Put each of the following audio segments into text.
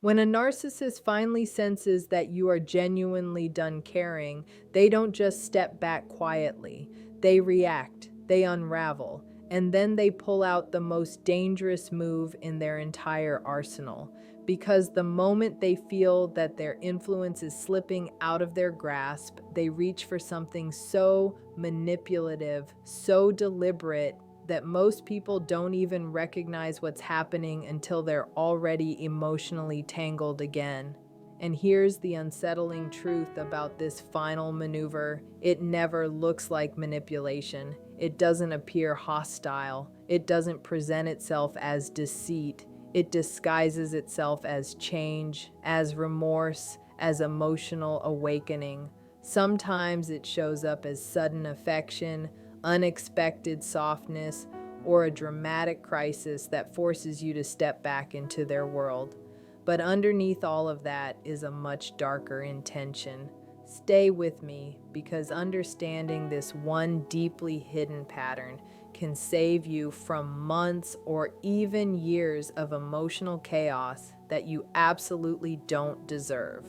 When a narcissist finally senses that you are genuinely done caring, they don't just step back quietly. They react, they unravel, and then they pull out the most dangerous move in their entire arsenal. Because the moment they feel that their influence is slipping out of their grasp, they reach for something so manipulative, so deliberate, that most people don't even recognize what's happening until they're already emotionally tangled again. And here's the unsettling truth about this final maneuver: it never looks like manipulation. It doesn't appear hostile. It doesn't present itself as deceit. It disguises itself as change, as remorse, as emotional awakening. Sometimes it shows up as sudden affection, unexpected softness, or a dramatic crisis that forces you to step back into their world. But underneath all of that is a much darker intention. Stay with me, because understanding this one deeply hidden pattern can save you from months or even years of emotional chaos that you absolutely don't deserve.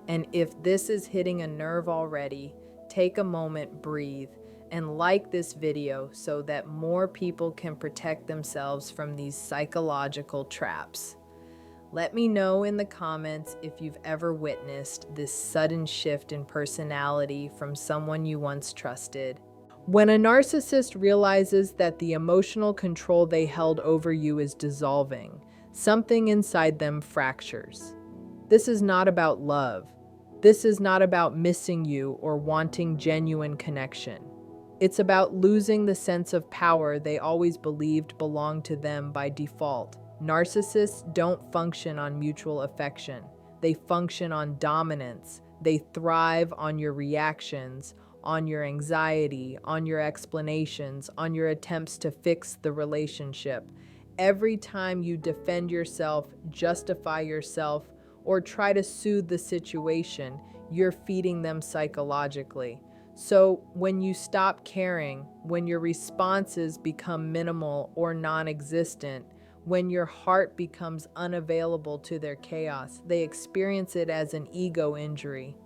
And if this is hitting a nerve already, take a moment, breathe, and like this video so that more people can protect themselves from these psychological traps. Let me know in the comments if you've ever witnessed this sudden shift in personality from someone you once trusted. When a narcissist realizes that the emotional control they held over you is dissolving, something inside them fractures. This is not about love. This is not about missing you or wanting genuine connection. It's about losing the sense of power they always believed belonged to them by default. Narcissists don't function on mutual affection. They function on dominance. They thrive on your reactions, on your anxiety, on your explanations, on your attempts to fix the relationship. Every time you defend yourself, justify yourself, or try to soothe the situation, you're feeding them psychologically. So when you stop caring, when your responses become minimal or non-existent, when your heart becomes unavailable to their chaos, they experience it as an ego injury.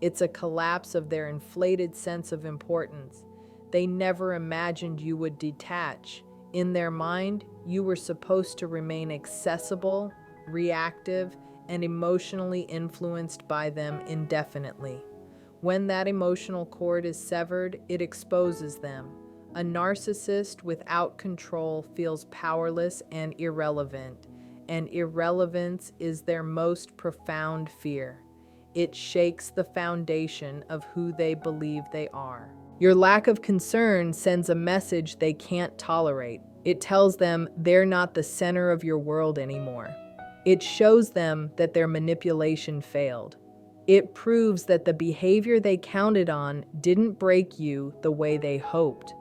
It's a collapse of their inflated sense of importance. They never imagined you would detach. In their mind, you were supposed to remain accessible, reactive, and emotionally influenced by them indefinitely. When that emotional cord is severed, it exposes them. A narcissist without control feels powerless and irrelevant, and irrelevance is their most profound fear. It shakes the foundation of who they believe they are. Your lack of concern sends a message they can't tolerate. It tells them they're not the center of your world anymore. It shows them that their manipulation failed. It proves that the behavior they counted on didn't break you the way they hoped.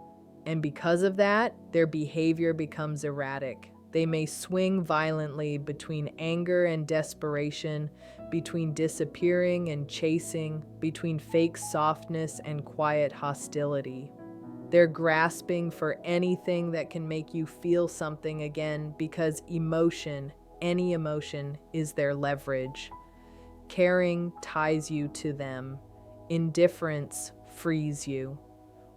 And because of that, their behavior becomes erratic. They may swing violently between anger and desperation, between disappearing and chasing, between fake softness and quiet hostility. They're grasping for anything that can make you feel something again, because emotion, any emotion, is their leverage. Caring ties you to them. Indifference frees you.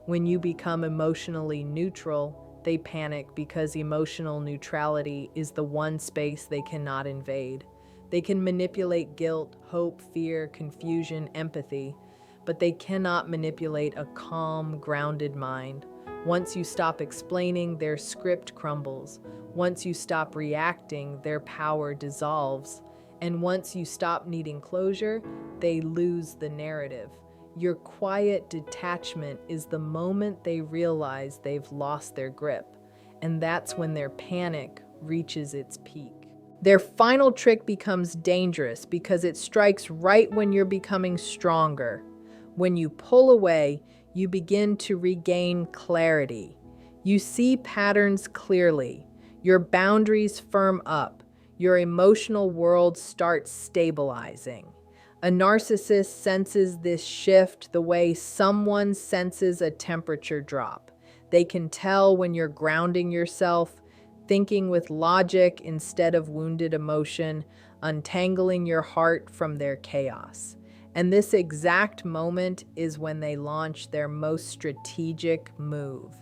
When you become emotionally neutral, they panic, because emotional neutrality is the one space they cannot invade. They can manipulate guilt, hope, fear, confusion, empathy, but they cannot manipulate a calm, grounded mind. Once you stop explaining, their script crumbles. Once you stop reacting, their power dissolves. And once you stop needing closure, they lose the narrative. Your quiet detachment is the moment they realize they've lost their grip, and that's when their panic reaches its peak. Their final trick becomes dangerous because it strikes right when you're becoming stronger. When you pull away, you begin to regain clarity. You see patterns clearly. Your boundaries firm up. Your emotional world starts stabilizing. A narcissist senses this shift the way someone senses a temperature drop. They can tell when you're grounding yourself, thinking with logic instead of wounded emotion, untangling your heart from their chaos. And this exact moment is when they launch their most strategic move.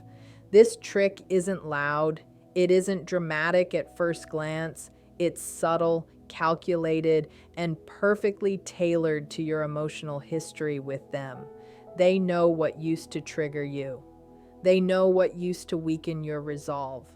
This trick isn't loud, it isn't dramatic at first glance, it's subtle, calculated, and perfectly tailored to your emotional history with them. They know what used to trigger you. They know what used to weaken your resolve.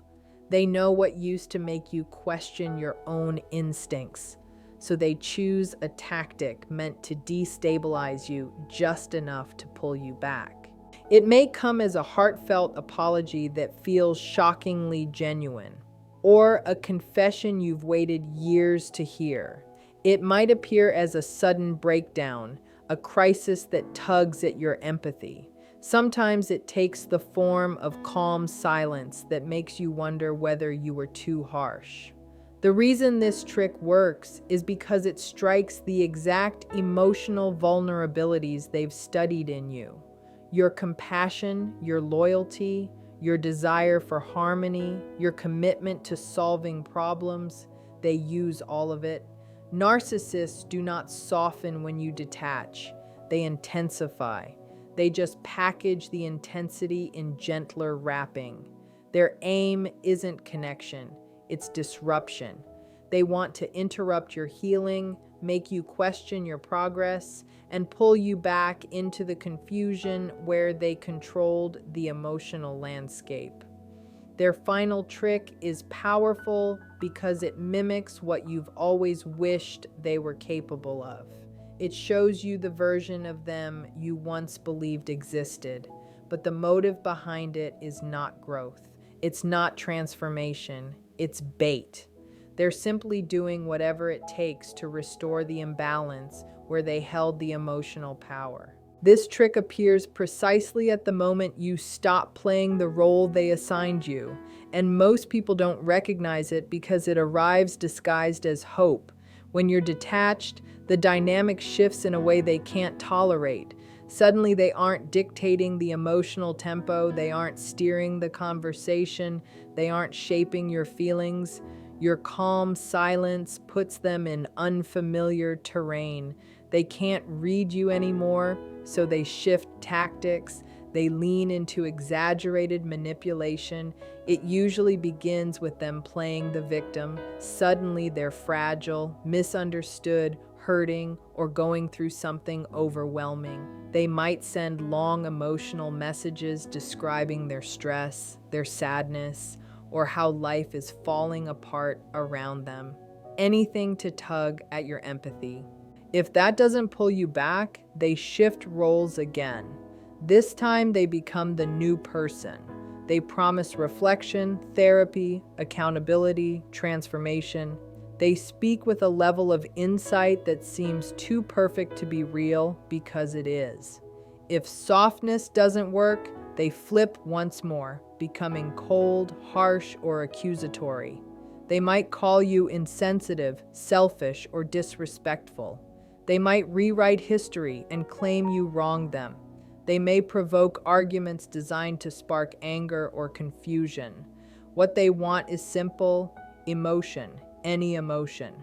They know what used to make you question your own instincts. So they choose a tactic meant to destabilize you just enough to pull you back. It may come as a heartfelt apology that feels shockingly genuine, or a confession you've waited years to hear. It might appear as a sudden breakdown, a crisis that tugs at your empathy. Sometimes it takes the form of calm silence that makes you wonder whether you were too harsh. The reason this trick works is because it strikes the exact emotional vulnerabilities they've studied in you. Your compassion, your loyalty, your desire for harmony, your commitment to solving problems, they use all of it. Narcissists do not soften when you detach, they intensify. They just package the intensity in gentler wrapping. Their aim isn't connection, it's disruption. They want to interrupt your healing, make you question your progress, and pull you back into the confusion where they controlled the emotional landscape. Their final trick is powerful because it mimics what you've always wished they were capable of. It shows you the version of them you once believed existed, but the motive behind it is not growth. It's not transformation. It's bait. They're simply doing whatever it takes to restore the imbalance where they held the emotional power. This trick appears precisely at the moment you stop playing the role they assigned you, and most people don't recognize it because it arrives disguised as hope. When you're detached, the dynamic shifts in a way they can't tolerate. Suddenly, they aren't dictating the emotional tempo, they aren't steering the conversation, they aren't shaping your feelings. Your calm silence puts them in unfamiliar terrain. They can't read you anymore, so they shift tactics. They lean into exaggerated manipulation. It usually begins with them playing the victim. Suddenly, they're fragile, misunderstood, hurting, or going through something overwhelming. They might send long emotional messages describing their stress, their sadness, or how life is falling apart around them. Anything to tug at your empathy. If that doesn't pull you back, they shift roles again. This time they become the new person. They promise reflection, therapy, accountability, transformation. They speak with a level of insight that seems too perfect to be real because it is. If softness doesn't work, they flip once more, becoming cold, harsh, or accusatory. They might call you insensitive, selfish, or disrespectful. They might rewrite history and claim you wronged them. They may provoke arguments designed to spark anger or confusion. What they want is simple: emotion, any emotion.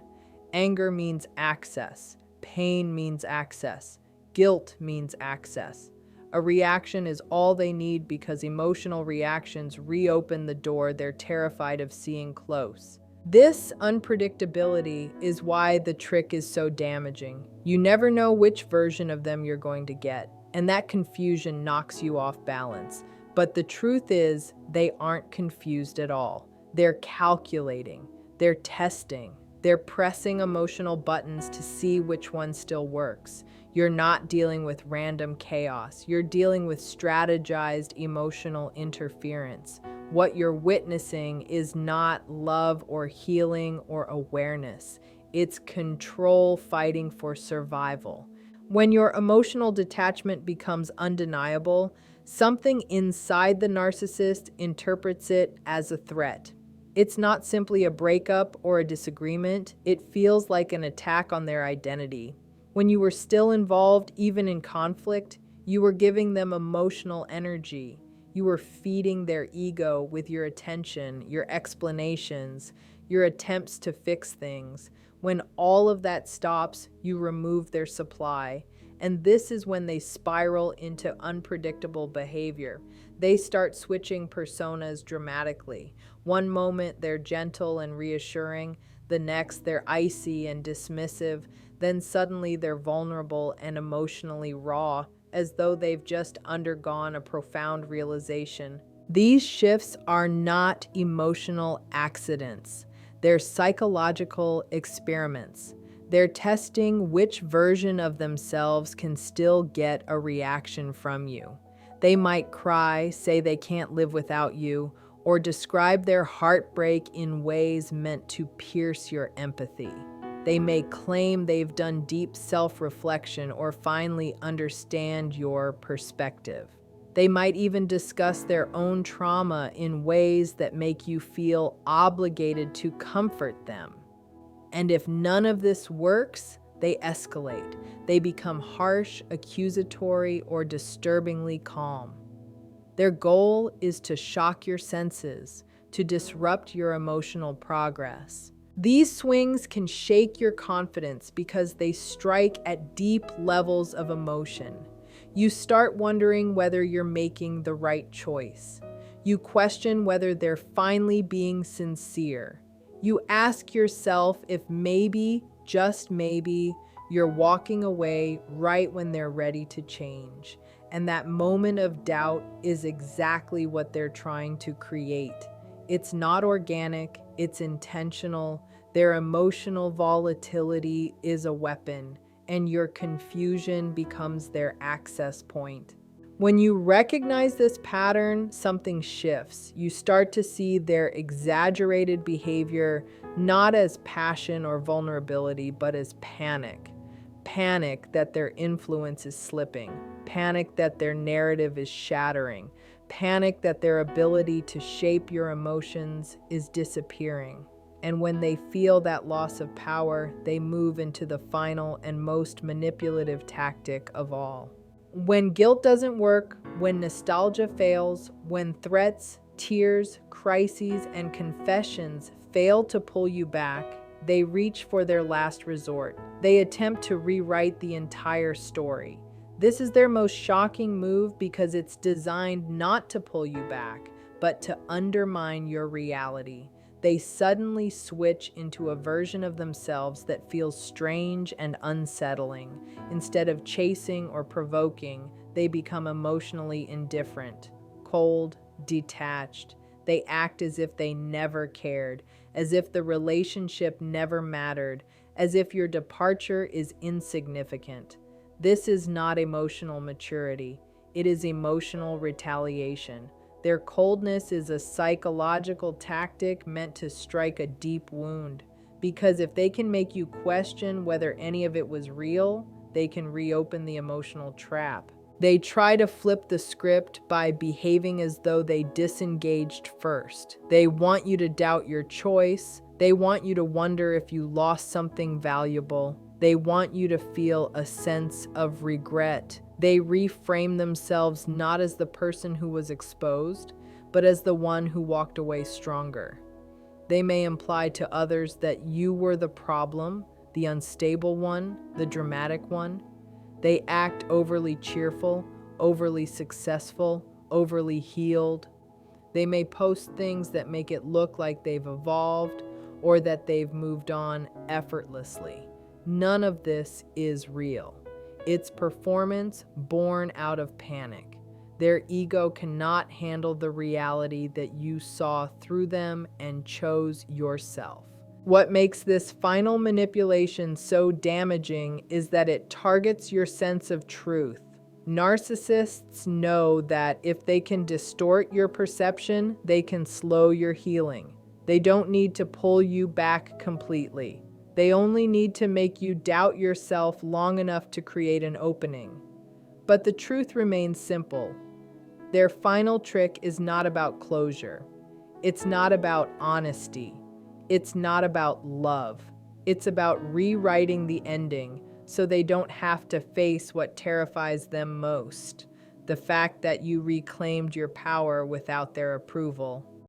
Anger means access. Pain means access. Guilt means access. A reaction is all they need because emotional reactions reopen the door they're terrified of seeing close. This unpredictability is why the trick is so damaging. You never know which version of them you're going to get, and that confusion knocks you off balance. But the truth is, they aren't confused at all. They're calculating, they're testing, they're pressing emotional buttons to see which one still works. You're not dealing with random chaos. You're dealing with strategized emotional interference. What you're witnessing is not love or healing or awareness. It's control fighting for survival. When your emotional detachment becomes undeniable, something inside the narcissist interprets it as a threat. It's not simply a breakup or a disagreement. It feels like an attack on their identity. When you were still involved, even in conflict, you were giving them emotional energy. You were feeding their ego with your attention, your explanations, your attempts to fix things. When all of that stops, you remove their supply. And this is when they spiral into unpredictable behavior. They start switching personas dramatically. One moment they're gentle and reassuring, the next they're icy and dismissive, then suddenly they're vulnerable and emotionally raw, as though they've just undergone a profound realization. These shifts are not emotional accidents. They're psychological experiments. They're testing which version of themselves can still get a reaction from you. They might cry, say they can't live without you, or describe their heartbreak in ways meant to pierce your empathy. They may claim they've done deep self-reflection or finally understand your perspective. They might even discuss their own trauma in ways that make you feel obligated to comfort them. And if none of this works, they escalate. They become harsh, accusatory, or disturbingly calm. Their goal is to shock your senses, to disrupt your emotional progress. These swings can shake your confidence because they strike at deep levels of emotion. You start wondering whether you're making the right choice. You question whether they're finally being sincere. You ask yourself if maybe, just maybe, you're walking away right when they're ready to change. And that moment of doubt is exactly what they're trying to create. It's not organic, it's intentional. Their emotional volatility is a weapon, and your confusion becomes their access point. When you recognize this pattern, something shifts. You start to see their exaggerated behavior not as passion or vulnerability, but as panic. Panic that their influence is slipping. Panic that their narrative is shattering. Panic that their ability to shape your emotions is disappearing. And when they feel that loss of power, they move into the final and most manipulative tactic of all. When guilt doesn't work, when nostalgia fails, when threats, tears, crises, and confessions fail to pull you back, they reach for their last resort. They attempt to rewrite the entire story. This is their most shocking move because it's designed not to pull you back, but to undermine your reality. They suddenly switch into a version of themselves that feels strange and unsettling. Instead of chasing or provoking, they become emotionally indifferent, cold, detached. They act as if they never cared, as if the relationship never mattered, as if your departure is insignificant. This is not emotional maturity. It is emotional retaliation. Their coldness is a psychological tactic meant to strike a deep wound. Because if they can make you question whether any of it was real, they can reopen the emotional trap. They try to flip the script by behaving as though they disengaged first. They want you to doubt your choice. They want you to wonder if you lost something valuable. They want you to feel a sense of regret. They reframe themselves not as the person who was exposed, but as the one who walked away stronger. They may imply to others that you were the problem, the unstable one, the dramatic one. They act overly cheerful, overly successful, overly healed. They may post things that make it look like they've evolved or that they've moved on effortlessly. None of this is real. It's performance born out of panic. Their ego cannot handle the reality that you saw through them and chose yourself. What makes this final manipulation so damaging is that it targets your sense of truth. Narcissists know that if they can distort your perception, they can slow your healing. They don't need to pull you back completely. They only need to make you doubt yourself long enough to create an opening. But the truth remains simple. Their final trick is not about closure. It's not about honesty. It's not about love. It's about rewriting the ending so they don't have to face what terrifies them most, the fact that you reclaimed your power without their approval.